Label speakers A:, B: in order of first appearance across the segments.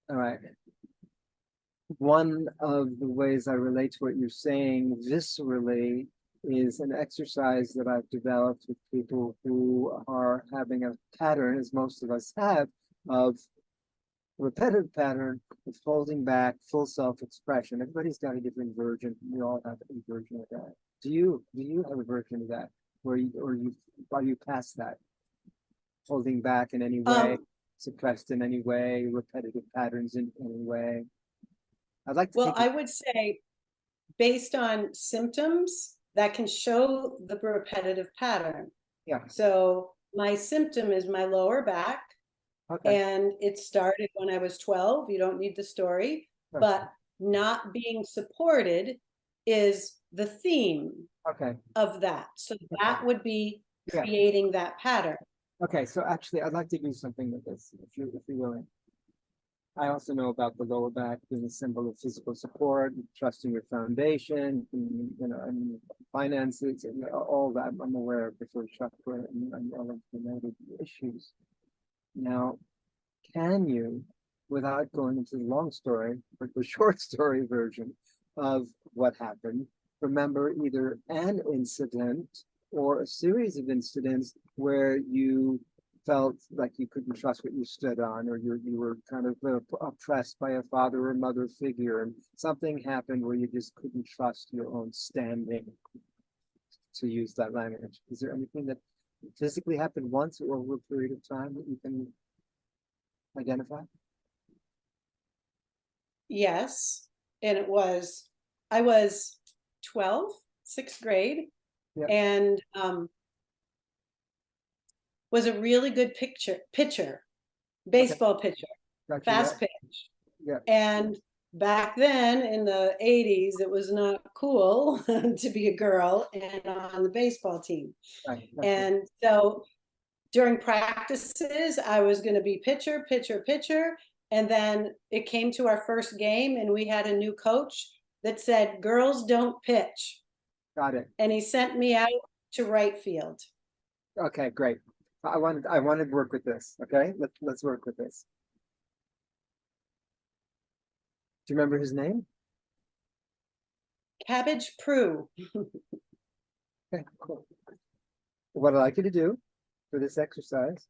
A: All right. One of the ways I relate to what you're saying viscerally is an exercise that I've developed with people who are having a pattern, as most of us have, of repetitive pattern of holding back full self-expression. Everybody's got a different version. We all have a version of that. Do you have a version of that where you or you are you past that? Holding back in any way,
B: Um,
A: suppressed in any way, repetitive patterns in any way. I'd like to
B: well,
A: take it.
B: I would say based on symptoms that can show the repetitive pattern.
A: Yeah.
B: So my symptom is my lower back,
A: Okay.
B: and it started when I was 12. You don't need the story,
A: Okay.
B: but not being supported is the theme
A: Okay.
B: of that. So
A: Okay.
B: that would be
A: Yeah.
B: creating that pattern.
A: Okay. So actually, I'd like to do something with this, if you're willing. I also know about the lower back being a symbol of physical support, trusting your foundation, and finances, and all that. I'm aware of the first chakra and all of the related issues. Now, can you, without going into the long story, but the short story version of what happened, remember either an incident or a series of incidents where you felt like you couldn't trust what you stood on, or you were kind of oppressed by a father or mother figure, and something happened where you just couldn't trust your own standing, to use that language? Is there anything that physically happened once or over a period of time that you can identify?
B: Yes. And I was 12, sixth grade,
A: Yeah.
B: and was a really good pitcher,
A: Okay.
B: baseball pitcher,
A: Gotcha. Yeah.
B: fast pitch.
A: Yeah.
B: And back then in the 80s, it was not cool to be a girl and on the baseball team.
A: Right. Gotcha.
B: And so during practices, I was going to be pitcher, pitcher, pitcher. And then it came to our first game, and we had a new coach that said, "Girls don't pitch."
A: Got it.
B: And he sent me out to right field.
A: Okay. Great. I wanted to work with this. Okay. Let's work with this. Do you remember his name?
B: Cabbage Prue.
A: Okay. Cool. What I'd like you to do for this exercise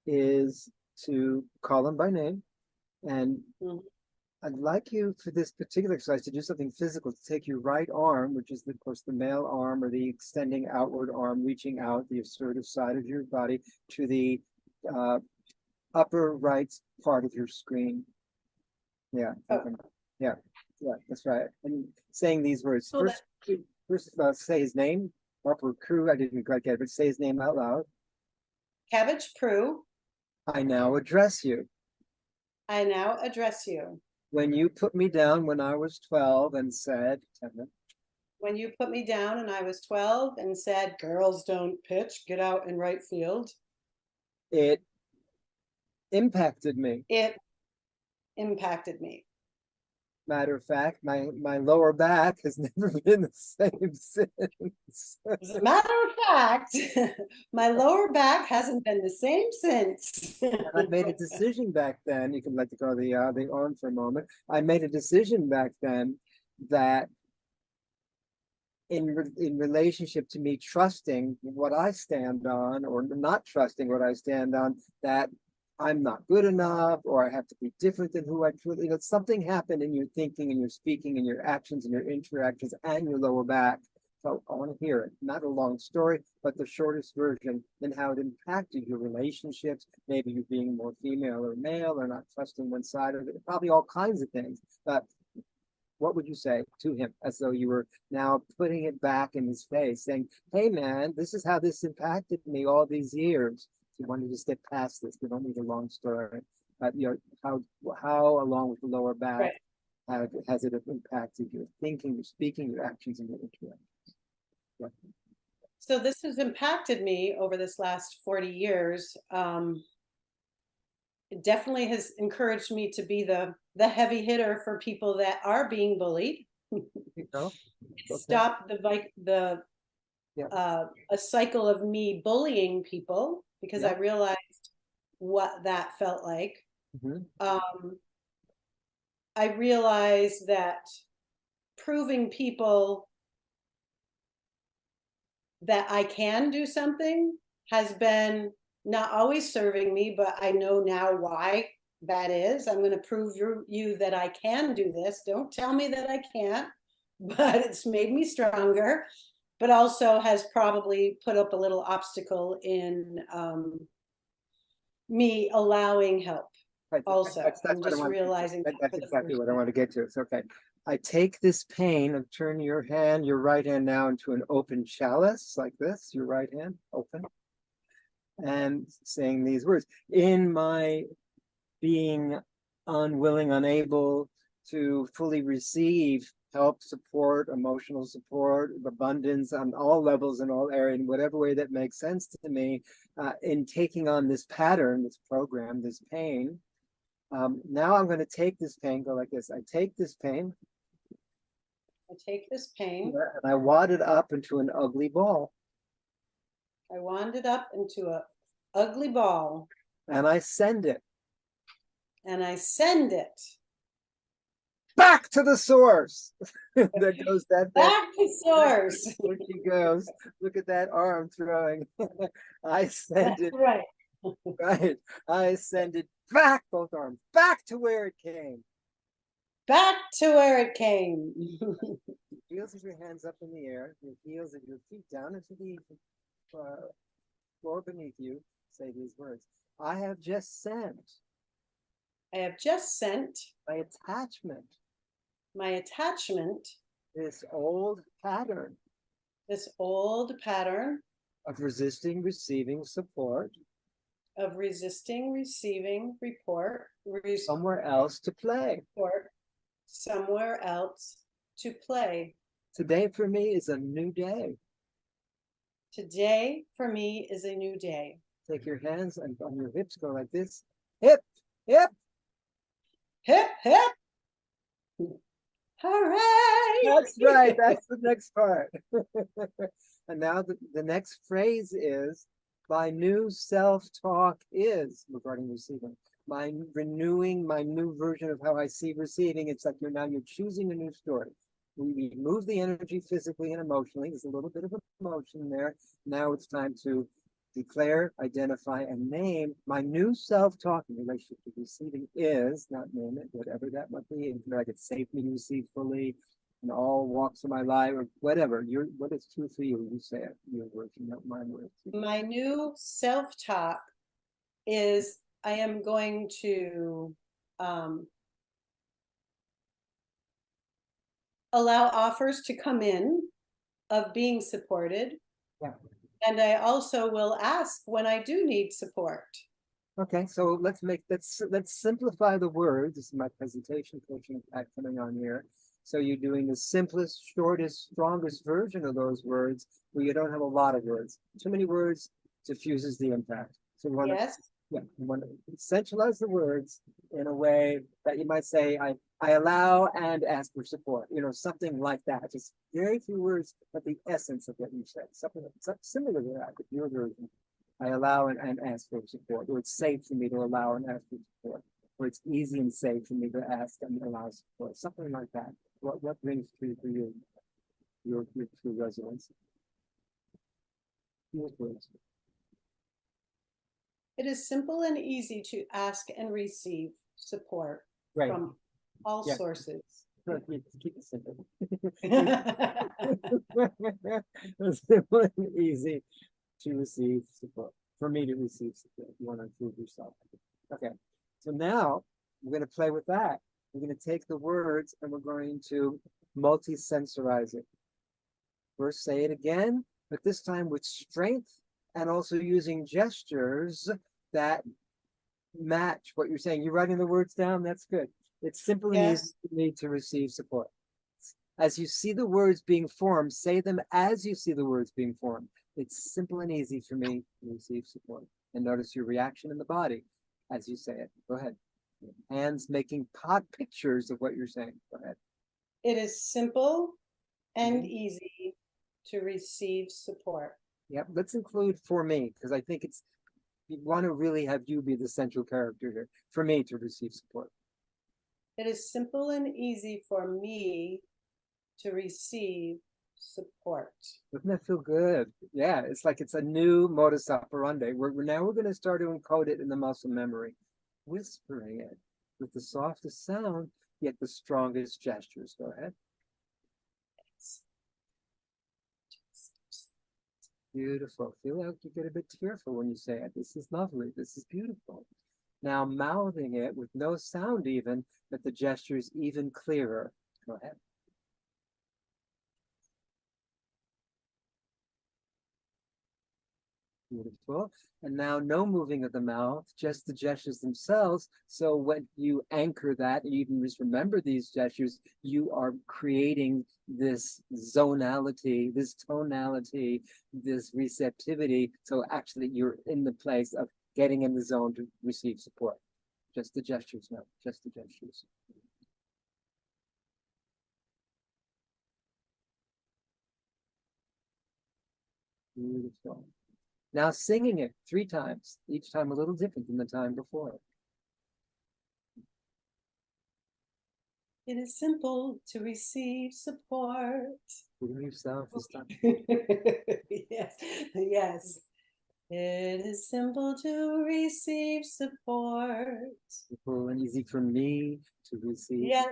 A: is to call him by name, and
B: Mhm.
A: I'd like you for this particular exercise to do something physical, to take your right arm, which is, of course, the male arm or the extending outward arm, reaching out the assertive side of your body to the uh, upper right part of your screen. Yeah.
B: Oh,
A: Yeah. Yeah. That's right. And saying these words
B: so that
A: first, say his name. Upper crew. I didn't quite get it, but say his name out loud.
B: Cabbage Prue,
A: I now address you.
B: I now address you.
A: When you put me down when I was 12 and said,
B: When you put me down and I was 12 and said, "Girls don't pitch, get out in right field,"
A: it impacted me.
B: it impacted me.
A: Matter of fact, my lower back has never been the same since.
B: As a matter of fact, my lower back hasn't been the same since.
A: And I made a decision back then. You can let go of the arm for a moment. I made a decision back then that in relationship to me trusting what I stand on or not trusting what I stand on, that I'm not good enough or I have to be different than who I truly, something happened in your thinking and your speaking and your actions and your interactions and your lower back. So I want to hear it. Not a long story, but the shortest version, and how it impacted your relationships. Maybe you being more female or male or not trusting one side of it, probably all kinds of things. But what would you say to him, as though you were now putting it back in his face, saying, "Hey, man, this is how this impacted me all these years." If you want to just get past this, we don't need a long story. But how along with the lower back
B: Right.
A: has it impacted your thinking, your speaking, your actions, and your interactions? Yeah.
B: So this has impacted me over this last 40 years. It definitely has encouraged me to be the heavy hitter for people that are being bullied.
A: You know?
B: It
A: Okay.
B: stopped the
A: Yeah.
B: a cycle of me bullying people because I
A: Yeah.
B: realized what that felt like.
A: Hmm.
B: Um, I realize that proving people that I can do something has been not always serving me, but I know now why that is. I'm going to prove you that I can do this. Don't tell me that I can't, but it's made me stronger, but also has probably put up a little obstacle in me allowing help.
A: Right,
B: Also,
A: that's
B: I'm
A: what I
B: just
A: want.
B: realizing
A: That's
B: for the
A: exactly
B: first
A: what I want to get to. It's okay. I take this pain and turn your hand, your right hand now into an open chalice like this, your right hand open, and saying these words. In my being unwilling, unable to fully receive help, support, emotional support, abundance on all levels in all areas, in whatever way that makes sense to me, in taking on this pattern, this program, this pain. Now I'm going to take this pain, go like this. I take this pain.
B: I take this pain.
A: And I wad it up into an ugly ball.
B: I wound it up into a ugly ball.
A: And I send it.
B: And I send it
A: back to the source. There goes that
B: back to source.
A: There she goes. Look at that arm throwing. I send it.
B: Right.
A: Right. I send it back, both arms, back to where it came.
B: Back to where it came.
A: Heels of your hands up in the air, your heels of your feet down into the floor beneath you. Say these words. I have just sent.
B: I have just sent
A: my attachment.
B: My attachment.
A: This old pattern.
B: This old pattern.
A: Of resisting receiving support.
B: Of resisting receiving
A: somewhere else to play.
B: Support. Somewhere else to play.
A: Today for me is a new day.
B: Today for me is a new day.
A: Take your hands and on your hips, go like this. Hip, hip.
B: Hip, hip. Hooray!
A: That's right. That's the next part. And now the next phrase is, my new self-talk is, regarding receiving, my renewing, my new version of how I see receiving. It's like you're choosing a new story. We move the energy physically and emotionally. There's a little bit of emotion there. Now it's time to declare, identify, and name my new self-talk in relationship to receiving is, not name it, whatever that might be. Like it's safe for me to receive fully in all walks of my life, or whatever. What is true for you? You say it. Your words, not my words.
B: My new self-talk is I am going to allow offers to come in of being supported.
A: Yeah.
B: And I also will ask when I do need support.
A: Okay, so let's simplify the words. This is my presentation coaching act coming on here. So you're doing the simplest, shortest, strongest version of those words where you don't have a lot of words. Too many words diffuses the impact. So we want to essentialize the words in a way that you might say, I allow and ask for support, something like that. Just very few words, but the essence of what you said, something similar to that, with your version. I allow and ask for support, or it's safe for me to allow and ask for support, or it's easy and safe for me to ask and allow support, something like that. What rings true for you, your true resonance? Your words.
B: It is simple and easy to ask and receive support from all sources.
A: Keep it simple. Simple and easy to receive support. For me to receive support, if you want to improve yourself. Okay, so now we're going to play with that. We're going to take the words and we're going to multi-sensorize it. First, say it again, but this time with strength and also using gestures that match what you're saying. You're writing the words down? That's good. It's simple and easy for me to receive support. As you see the words being formed, say them as you see the words being formed. It's simple and easy for me to receive support. And notice your reaction in the body as you say it. Go ahead. Hands making pictures of what you're saying. Go ahead.
B: It is simple and easy to receive support.
A: Yep. Let's include for me, because I think you want to really have you be the central character here. For me to receive support.
B: It is simple and easy for me to receive support.
A: Doesn't that feel good? Yeah, it's like it's a new modus operandi. We're going to start to encode it in the muscle memory, whispering it with the softest sound, yet the strongest gestures. Go ahead. Beautiful. Feel like you get a bit tearful when you say it. This is lovely. This is beautiful. Now mouthing it with no sound even, but the gesture is even clearer. Go ahead. Beautiful. And now no moving of the mouth, just the gestures themselves. So when you anchor that, and you even just remember these gestures, you are creating this zonality, this tonality, this receptivity. So actually you're in the place of getting in the zone to receive support. Just the gestures now, just the gestures. Beautiful. Now singing it 3 times, each time a little different than the time before.
B: It is simple to receive support.
A: Give yourself this time.
B: Yes, yes. It is simple to receive support.
A: Simple and easy for me to receive.
B: Yes,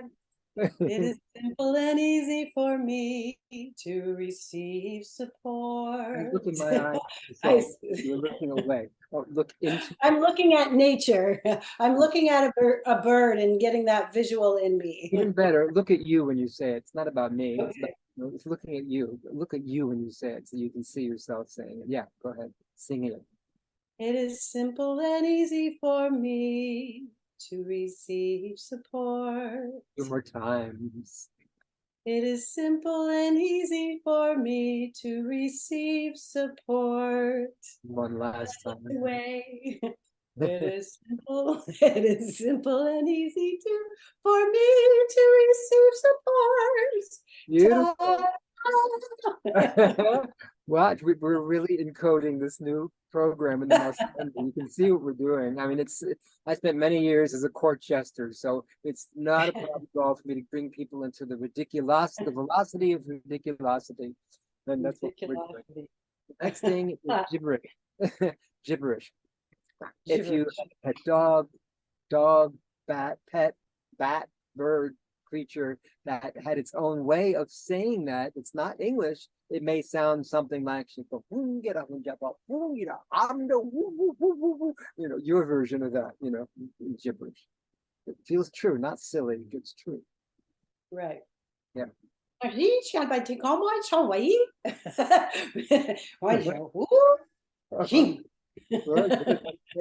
B: it is simple and easy for me to receive support.
A: Look in my eyes. You're looking away. Oh, look into.
B: I'm looking at nature. I'm looking at a bird and getting that visual in me.
A: Even better, look at you when you say it. It's not about me.
B: Okay.
A: It's, it's looking at you. Look at you when you say it so you can see yourself saying it. Yeah, go ahead. Sing it.
B: It is simple and easy for me to receive support.
A: 2 more times.
B: It is simple and easy for me to receive support.
A: 1 last time.
B: Way. It is simple. It is simple and easy for me to receive support.
A: Beautiful. Watch, we're really encoding this new program in the muscle memory. You can see what we're doing. I mean, I spent many years as a court jester, so it's not a problem at all for me to bring people into the the velocity of ridiculosity. And that's what we're doing. The next thing is gibberish. Gibberish. If you have a dog, bat, pet, bat, bird, creature that had its own way of saying that, it's not English, it may sound something like, your version of that, gibberish. It feels true, not silly, it's true.
B: Right.
A: Yeah.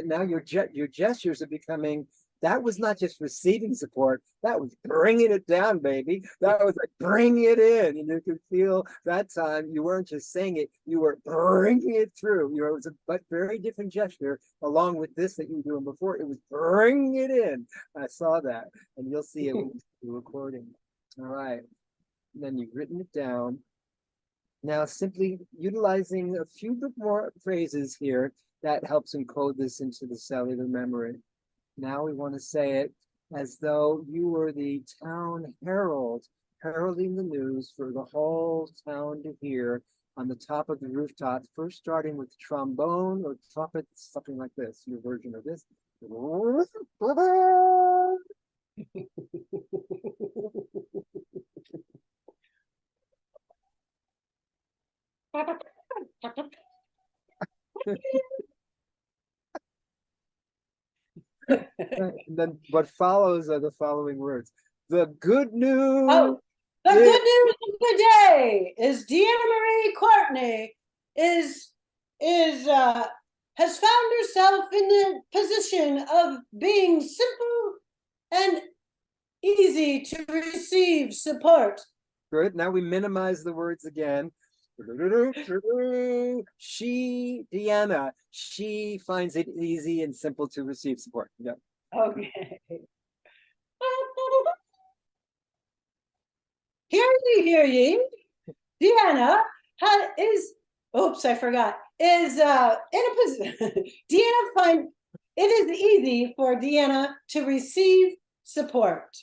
A: Now your gestures are becoming, that was not just receiving support, that was bringing it down, baby. That was like bringing it in, and you could feel that time you weren't just saying it, you were bringing it through. It was a very different gesture along with this that you were doing before. It was bringing it in. I saw that, and you'll see it when you're recording. All right, and then you've written it down. Now, simply utilizing a few bit more phrases here that helps encode this into the cellular memory. Now we want to say it as though you were the town herald, heralding the news for the whole town to hear on the top of the rooftop, first starting with trombone or trumpet, something like this, your version of this. And then what follows are the following words. The good news.
B: Oh, the good news of the day is Deanna Marie Courtney has found herself in the position of being simple and easy to receive support.
A: Good. Now we minimize the words again. Deanna, she finds it easy and simple to receive support. Yeah.
B: Okay. Hear ye. Deanna oops, I forgot. Is in a position. Deanna it is easy for Deanna to receive support.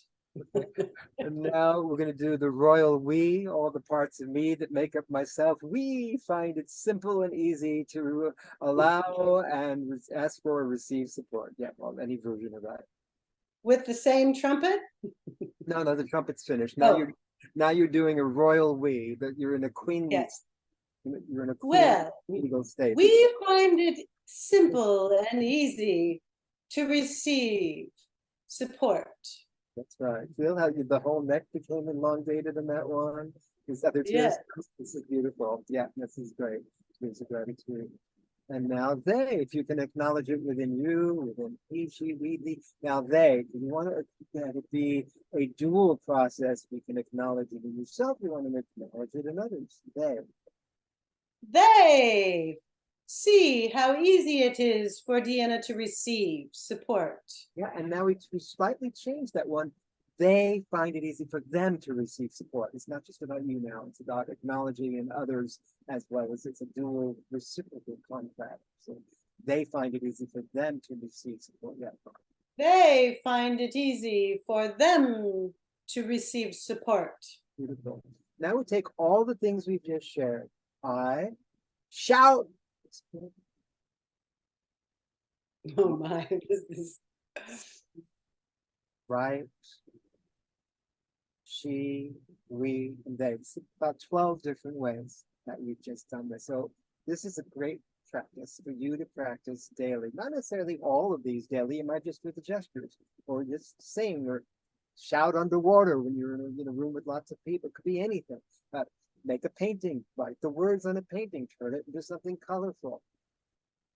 A: And now we're going to do the royal we, all the parts of me that make up myself. We find it simple and easy to allow and ask for or receive support. Yeah, well, any version of that.
B: With the same trumpet?
A: No, no, the trumpet's finished.
B: Oh,
A: Now you're doing a royal we, that you're in a queenly,
B: yes.
A: you're in a
B: Well,
A: queen state.
B: we find it simple and easy to receive support.
A: That's right. Feel how the whole neck became elongated in that one. These other tears.
B: Yes.
A: This is beautiful. Yeah, this is great. Tears of gratitude. And now they, if you can acknowledge it within you, within he, she, we, the, now they, if you want to be a dual process, we can acknowledge it in yourself, you want to acknowledge it in others.
B: They see how easy it is for Deanna to receive support.
A: Yeah, and now we slightly changed that one. They find it easy for them to receive support. It's not just about you now, it's about acknowledging in others as well as it's a dual reciprocal contract. So they find it easy for them to receive support. Yeah.
B: They find it easy for them to receive support.
A: Beautiful. Now we take all the things we've just shared. I shout.
B: Oh my, this is
A: Right. She, we, and they. It's about 12 different ways that we've just done this. So this is a great practice for you to practice daily. Not necessarily all of these daily. You might just do the gestures or just sing or shout underwater when you're in a room with lots of people. It could be anything. Make a painting, write the words on a painting, turn it into something colorful.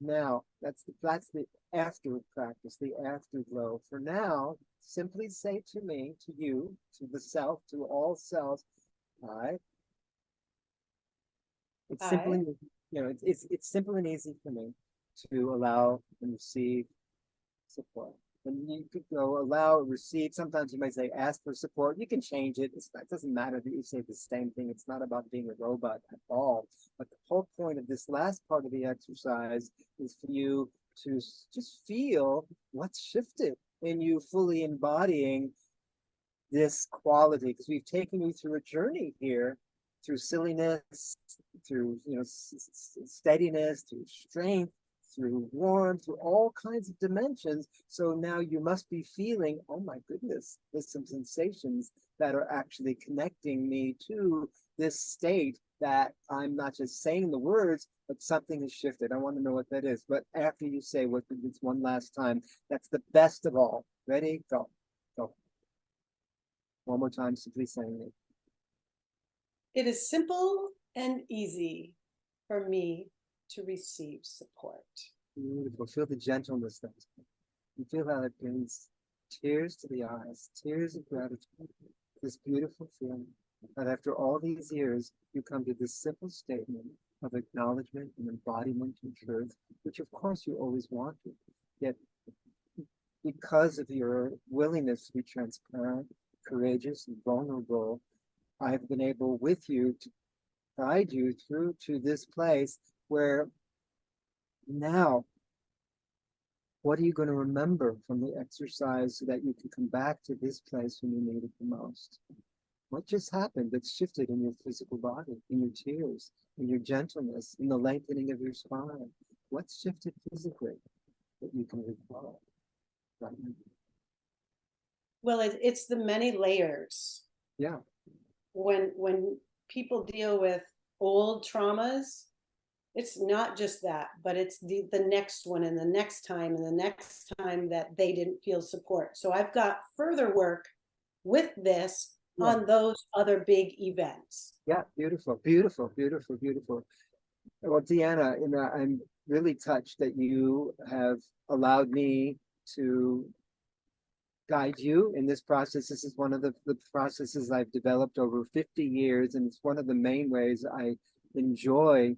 A: Now, that's the after practice, the afterglow. For now, simply say to me, to you, to the self, to all selves, I. It's simply, it's simple and easy for me to allow and receive support. And you could go allow, receive. Sometimes you might say ask for support. You can change it. It doesn't matter that you say the same thing. It's not about being a robot at all. But the whole point of this last part of the exercise is for you to just feel what's shifted in you fully embodying this quality. Because we've taken you through a journey here, through silliness, through steadiness, through strength, through warmth, through all kinds of dimensions. So now you must be feeling, oh my goodness, there's some sensations that are actually connecting me to this state that I'm not just saying the words, but something has shifted. I want to know what that is. But after you say what it's one last time, that's the best of all. Ready? Go. Go. One more time, simply saying it.
B: It is simple and easy for me to receive support.
A: Beautiful. Feel the gentleness that you feel how it brings tears to the eyes, tears of gratitude. This beautiful feeling that after all these years, you come to this simple statement of acknowledgement and embodiment and truth, which of course you always wanted. Yet, because of your willingness to be transparent, courageous, and vulnerable, I've been able with you to guide you through to this place where now, what are you going to remember from the exercise so that you can come back to this place when you need it the most? What just happened that's shifted in your physical body, in your tears, in your gentleness, in the lengthening of your spine? What's shifted physically that you can recall right now?
B: Well, it's the many layers.
A: Yeah.
B: When people deal with old traumas, it's not just that, but it's the next one and the next time and the next time that they didn't feel support. So I've got further work with this on those other big events.
A: Yeah, beautiful, beautiful, beautiful, beautiful. Well, Deanna, I'm really touched that you have allowed me to guide you in this process. This is one of the processes I've developed over 50 years, and it's one of the main ways I enjoy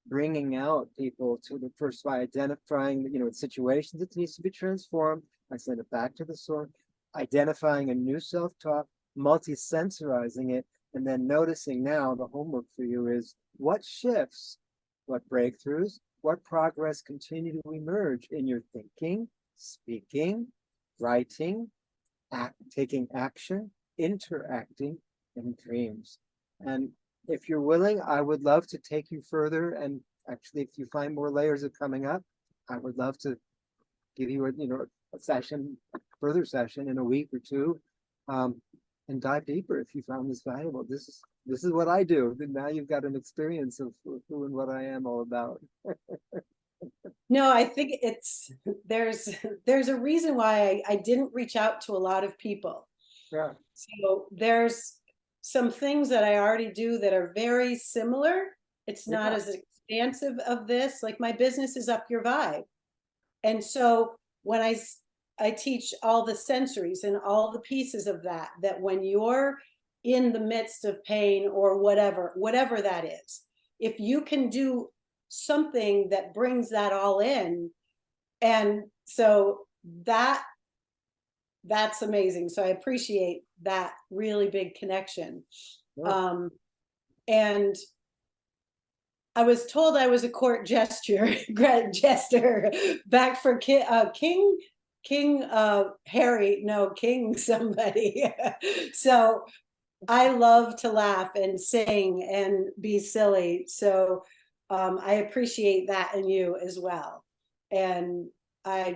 A: bringing out people to the first by identifying, situations that needs to be transformed. I send it back to the source, identifying a new self-talk, multi-sensorizing it, and then noticing now the homework for you is what shifts, what breakthroughs, what progress continue to emerge in your thinking, speaking, writing, taking action, interacting in dreams. And if you're willing, I would love to take you further. And actually, if you find more layers are coming up, I would love to give you a session, further session in a week or two, and dive deeper if you found this valuable. This is what I do. Now you've got an experience of who and what I am all about.
B: No, I think there's a reason why I didn't reach out to a lot of people.
A: Yeah.
B: So there's some things that I already do that are very similar. It's not
A: Yeah.
B: as expansive of this. Like my business is Up Your Vibe. And so when I teach all the sensories and all the pieces of that, that when you're in the midst of pain or whatever that is, if you can do something that brings that all in, and so that's amazing. So I appreciate that really big connection.
A: Yeah.
B: And I was told I was a court jester back for King Harry, no, King somebody. So I love to laugh and sing and be silly. So I appreciate that in you as well. And I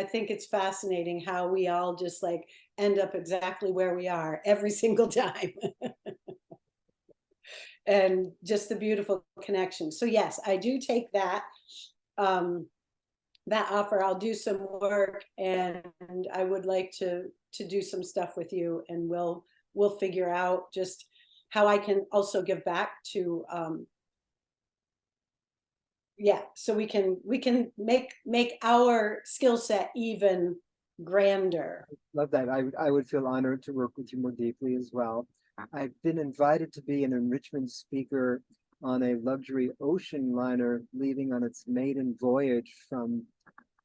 B: think it's fascinating how we all just like end up exactly where we are every single time. And just the beautiful connection. So yes, I do take that that offer. I'll do some work, and I would like to do some stuff with you, and we'll figure out just how I can also give back to yeah, so we can make our skill set even grander.
A: Love that. I would feel honored to work with you more deeply as well. I've been invited to be an enrichment speaker on a luxury ocean liner leaving on its maiden voyage from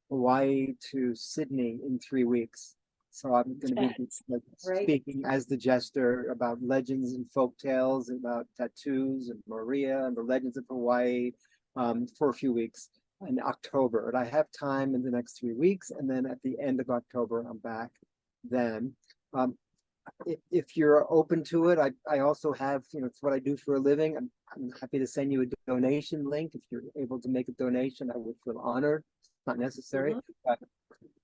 A: Hawaii to Sydney in 3 weeks. So I'm going to be speaking as the jester about legends and folk tales, about tattoos and Maria and the legends of Hawaii for a few weeks in October. And I have time in the next 3 weeks. And then at the end of October, I'm back then. If you're open to it, I also have, it's what I do for a living. I'm happy to send you a donation link. If you're able to make a donation, I would feel honored. It's not necessary, but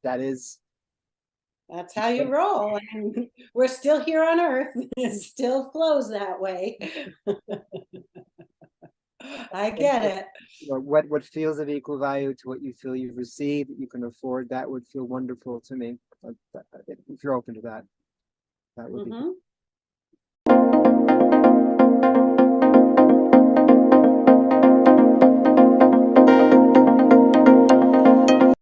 A: that's
B: how you roll. And we're still here on Earth. It still flows that way. I get it.
A: What feels of equal value to what you feel you've received, that you can afford, that would feel wonderful to me. If you're open to that. That would be